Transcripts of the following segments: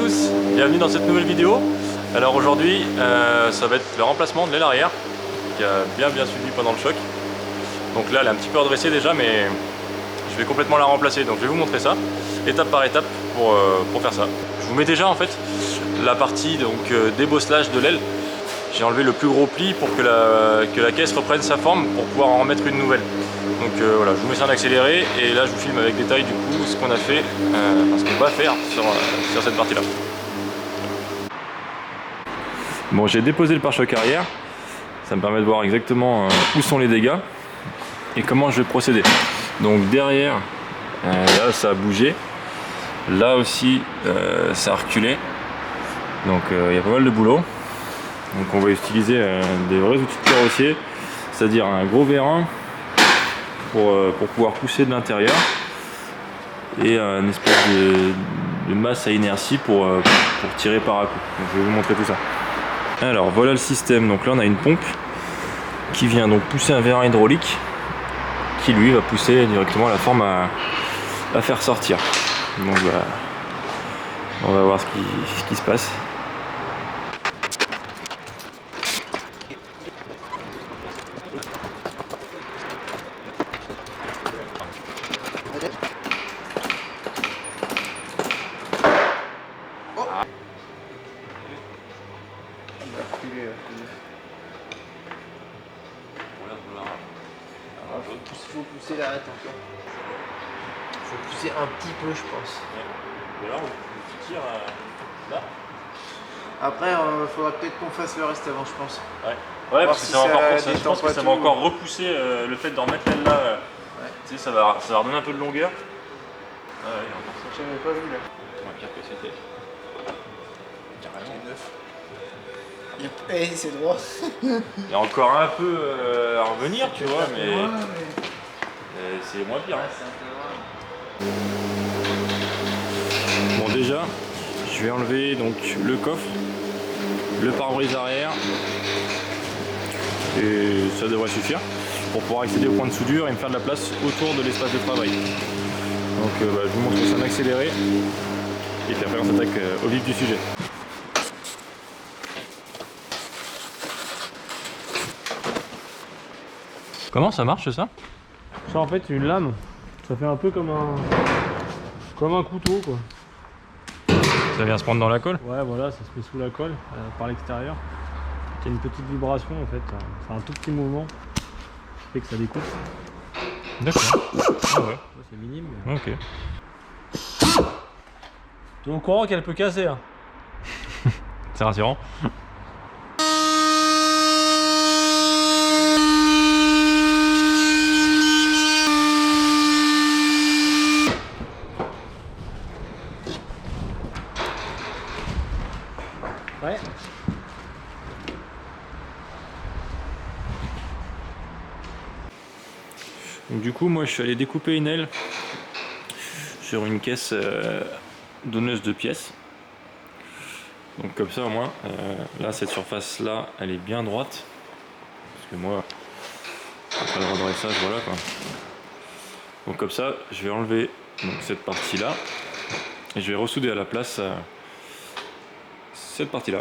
tous, bienvenue dans cette nouvelle vidéo. Alors aujourd'hui, ça va être le remplacement de l'aile arrière qui a bien suivi pendant le choc. Donc là, elle est un petit peu redressée déjà, mais je vais complètement la remplacer. Donc je vais vous montrer ça, étape par étape, pour faire ça. Je vous mets déjà en fait la partie débosselage de l'aile. J'ai enlevé le plus gros pli pour que la caisse reprenne sa forme pour pouvoir en remettre une nouvelle. Donc voilà, je vous mets ça en accéléré et là je vous filme avec détail du coup ce qu'on a fait, ce qu'on va faire sur cette partie là. Bon, j'ai déposé le pare-choc arrière, ça me permet de voir exactement où sont les dégâts et comment je vais procéder. Donc derrière, là ça a bougé, là aussi ça a reculé, donc il y a pas mal de boulot. Donc on va utiliser des vrais outils de carrossier, c'est-à-dire un gros vérin pour pouvoir pousser de l'intérieur et une espèce de masse à inertie pour tirer par à coup. Donc je vais vous montrer tout ça. Alors voilà le système, donc là on a une pompe qui vient donc pousser un vérin hydraulique qui lui va pousser directement la forme à faire sortir. Donc bah, on va voir ce qui se passe. Il faut pousser l'arête encore. Il faut pousser un petit peu, je pense. Ouais. Et là, on tire là. Après, il faudra peut-être qu'on fasse le reste avant, je pense. Ouais, parce que si ça va encore, ça je pense que ça va encore repousser le fait d'en mettre l'aile là. Ouais. Tu sais, ça va redonner un peu de longueur. Ah ouais, encore ça. J'avais pas vu là. Ouais, pire que c'était. Carrément. Et c'est droit. Il y a encore un peu à revenir, tu vois, mais c'est moins pire. Hein. Bon, déjà, je vais enlever donc le coffre, le pare-brise arrière, et ça devrait suffire pour pouvoir accéder au point de soudure et me faire de la place autour de l'espace de travail. Donc, je vous montre ça en accéléré, et puis après on s'attaque au vif du sujet. Comment ça marche ça? Ça en fait c'est une lame, ça fait un peu comme un couteau quoi. Ça vient se prendre dans la colle? Ouais voilà, ça se met sous la colle par l'extérieur. Il y a une petite vibration en fait, c'est un tout petit mouvement qui fait que ça découpe. D'accord. Ah ouais. C'est minime. Mais... Ok. Tu es au courant qu'elle peut casser hein. C'est rassurant. Ouais. Donc du coup moi je suis allé découper une aile sur une caisse donneuse de pièces. Donc comme ça au moins, là cette surface là elle est bien droite. Parce que moi, après le redressage, voilà quoi. Donc comme ça je vais enlever donc, cette partie là et je vais ressouder à la place cette partie là.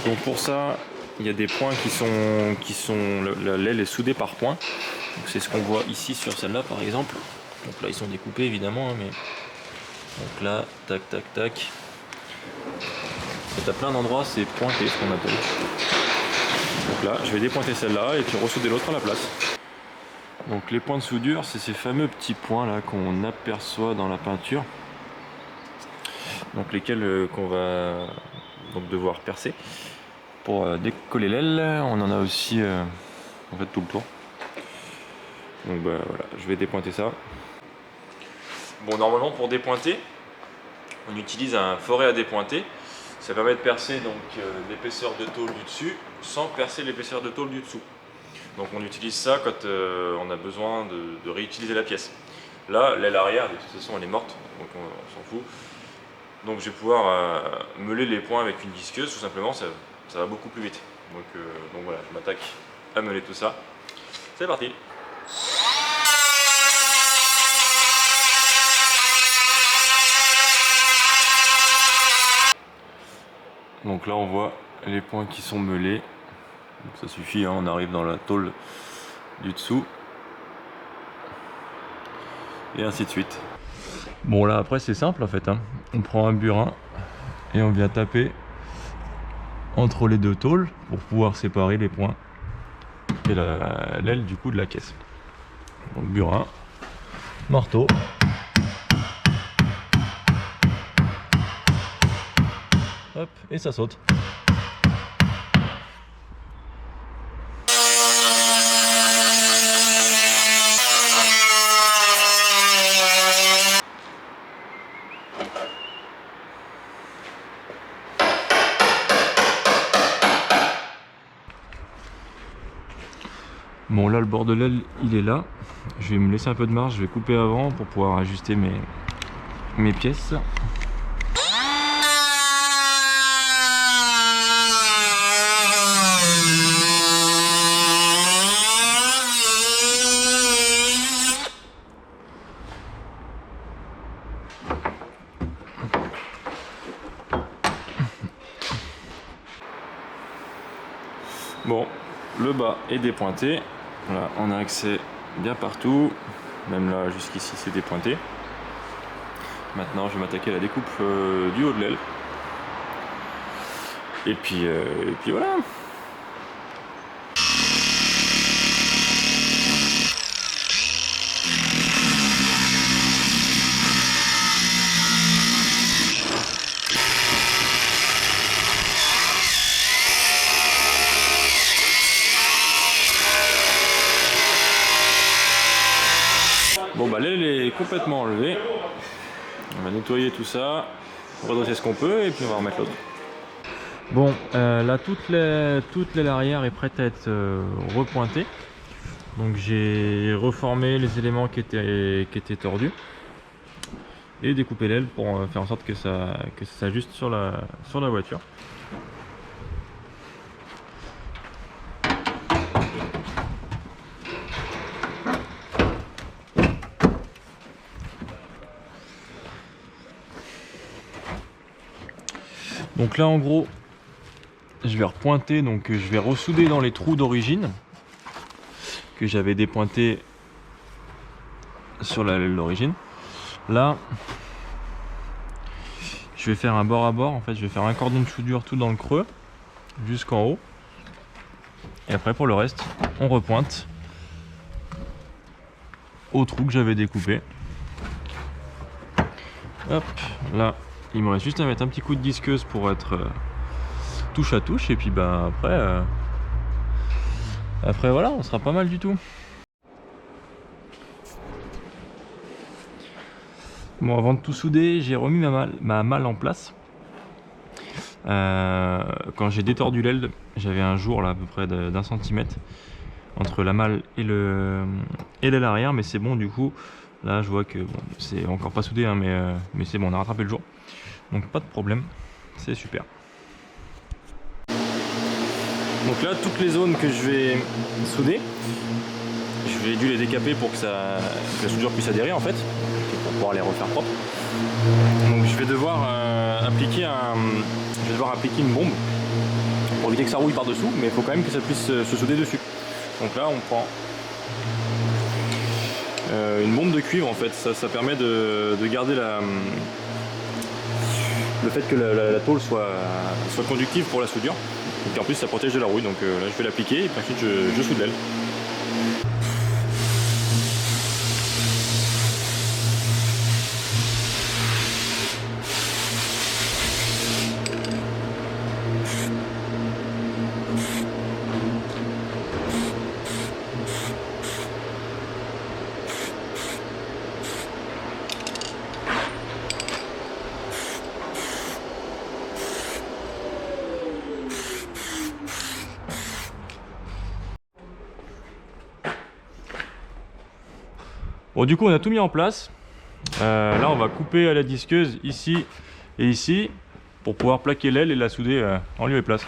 Donc pour ça il y a des points l'aile est soudée par points. C'est ce qu'on voit ici sur celle-là par exemple. Donc là ils sont découpés évidemment, hein, mais donc là, tac tac tac. Et à plein d'endroits c'est pointé ce qu'on appelle. Donc là je vais dépointer celle-là et puis ressouder l'autre à la place. Donc les points de soudure, c'est ces fameux petits points là qu'on aperçoit dans la peinture. Donc lesquels qu'on va donc devoir percer pour décoller l'aile. On en a aussi en fait tout le tour. Donc bah voilà, je vais dépointer ça. Bon, normalement pour dépointer, on utilise un forêt à dépointer. Ça permet de percer donc l'épaisseur de tôle du dessus sans percer l'épaisseur de tôle du dessous. Donc on utilise ça quand on a besoin de réutiliser la pièce. Là, l'aile arrière, de toute façon elle est morte, donc on s'en fout. Donc je vais pouvoir meuler les points avec une disqueuse, tout simplement, ça va beaucoup plus vite. Donc voilà, je m'attaque à meuler tout ça. C'est parti! Donc là on voit les points qui sont meulés. Donc ça suffit, hein, on arrive dans la tôle du dessous. Et ainsi de suite. Bon là après c'est simple en fait, hein. On prend un burin et on vient taper entre les deux tôles pour pouvoir séparer les points et l'aile du coup de la caisse. Donc burin, marteau. Hop, et ça saute. Bon là le bord de l'aile il est là. Je vais me laisser un peu de marge, je vais couper avant pour pouvoir ajuster mes pièces. Bon, le bas est dépointé. Voilà, on a accès bien partout. Même là, jusqu'ici, c'est dépointé. Maintenant, je vais m'attaquer à la découpe du haut de l'aile. Et puis voilà. Bon bah l'aile est complètement enlevée. On va nettoyer tout ça, redresser ce qu'on peut et puis on va remettre l'autre. Bon là toute l'aile arrière est prête à être repointée. Donc j'ai reformé les éléments qui étaient tordus et découpé l'aile pour faire en sorte que ça s'ajuste sur la voiture. Donc là en gros je vais repointer, donc je vais ressouder dans les trous d'origine que j'avais dépointé sur l'aile d'origine. Là je vais faire un bord à bord, en fait je vais faire un cordon de soudure tout dans le creux jusqu'en haut. Et après pour le reste on repointe au trou que j'avais découpé. Hop, là il me reste juste à mettre un petit coup de disqueuse pour être touche à touche et puis bah après voilà, on sera pas mal du tout. Bon, avant de tout souder, j'ai remis ma malle en place. Quand j'ai détordu l'aile, j'avais un jour là à peu près d'1 centimètre entre la malle et l'aile arrière, mais c'est bon du coup. Là je vois que bon, c'est encore pas soudé hein, mais c'est bon, on a rattrapé le jour. Donc pas de problème, c'est super. Donc là toutes les zones que je vais souder, je vais dû les décaper pour que la soudure puisse adhérer en fait, pour pouvoir les refaire propres. Donc je vais devoir appliquer une bombe pour éviter que ça rouille par dessous, mais il faut quand même que ça puisse se souder dessus. Donc là on prend une bombe de cuivre en fait, ça permet de garder le fait que la tôle soit conductive pour la soudure. Et en plus ça protège de la rouille, donc là je vais l'appliquer et puis ensuite je soude l'aile. Bon du coup on a tout mis en place. Là on va couper à la disqueuse ici et ici pour pouvoir plaquer l'aile et la souder en lieu et place.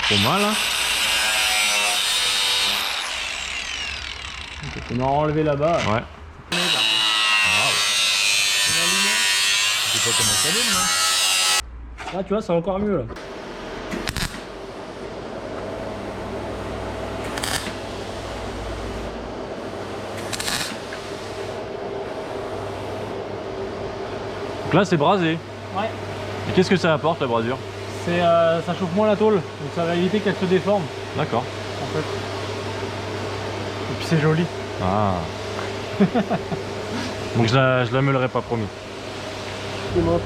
trop mal. Hein. Okay, on a enlevé là-bas. Ouais. Wow. Je sais pas comment ça donne, là. Là, tu vois, c'est encore mieux là. Donc là, c'est brasé. Ouais. Et qu'est-ce que ça apporte la brasure? C'est ça chauffe moins la tôle, donc ça va éviter qu'elle se déforme. D'accord. En fait. Et puis c'est joli. Ah. Donc je la meulerai pas, promis. C'est menti.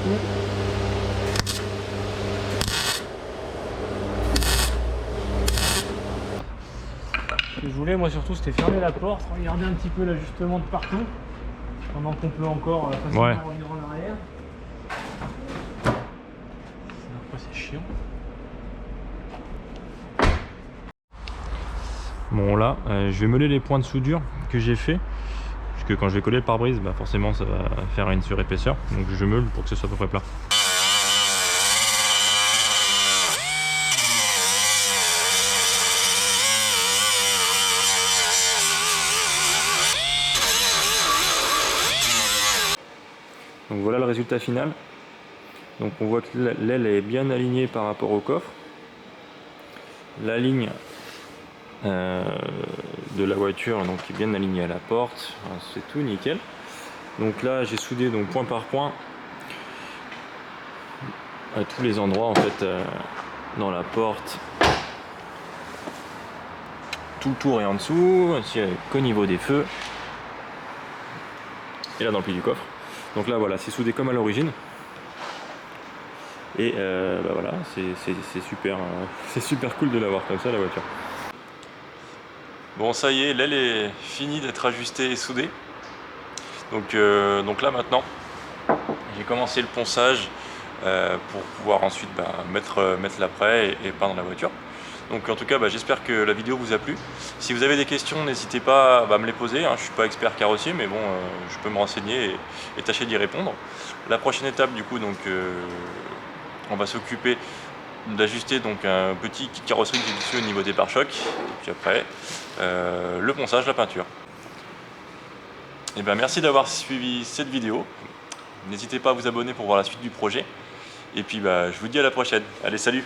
Ce que je voulais moi surtout c'était fermer la porte, regarder un petit peu l'ajustement de partout, pendant qu'on peut encore facilement revenir en arrière. C'est chiant. Bon là, je vais meuler les points de soudure que j'ai fait, puisque quand je vais coller le pare-brise, bah forcément ça va faire une surépaisseur, donc je meule pour que ce soit à peu près plat. Donc voilà le résultat final. Donc on voit que l'aile est bien alignée par rapport au coffre. La ligne de la voiture donc est bien alignée à la porte. C'est tout nickel. Donc là j'ai soudé donc point par point à tous les endroits en fait dans la porte. Tout le tour est en dessous, ainsi qu'au niveau des feux. Et là dans le pli du coffre. Donc là voilà, c'est soudé comme à l'origine. Et bah voilà, c'est super cool de l'avoir comme ça la voiture. Bon ça y est, l'aile est finie d'être ajustée et soudée. Donc là maintenant, j'ai commencé le ponçage pour pouvoir ensuite mettre l'après et peindre la voiture. Donc en tout cas j'espère que la vidéo vous a plu. Si vous avez des questions, n'hésitez pas à me les poser, hein. Je ne suis pas expert carrossier mais bon je peux me renseigner et tâcher d'y répondre. La prochaine étape du coup on va s'occuper d'ajuster donc un petit kit carrosserie que j'ai dessus au niveau des pare-chocs et puis après le ponçage, la peinture. Et merci d'avoir suivi cette vidéo. N'hésitez pas à vous abonner pour voir la suite du projet. Et puis je vous dis à la prochaine. Allez, salut!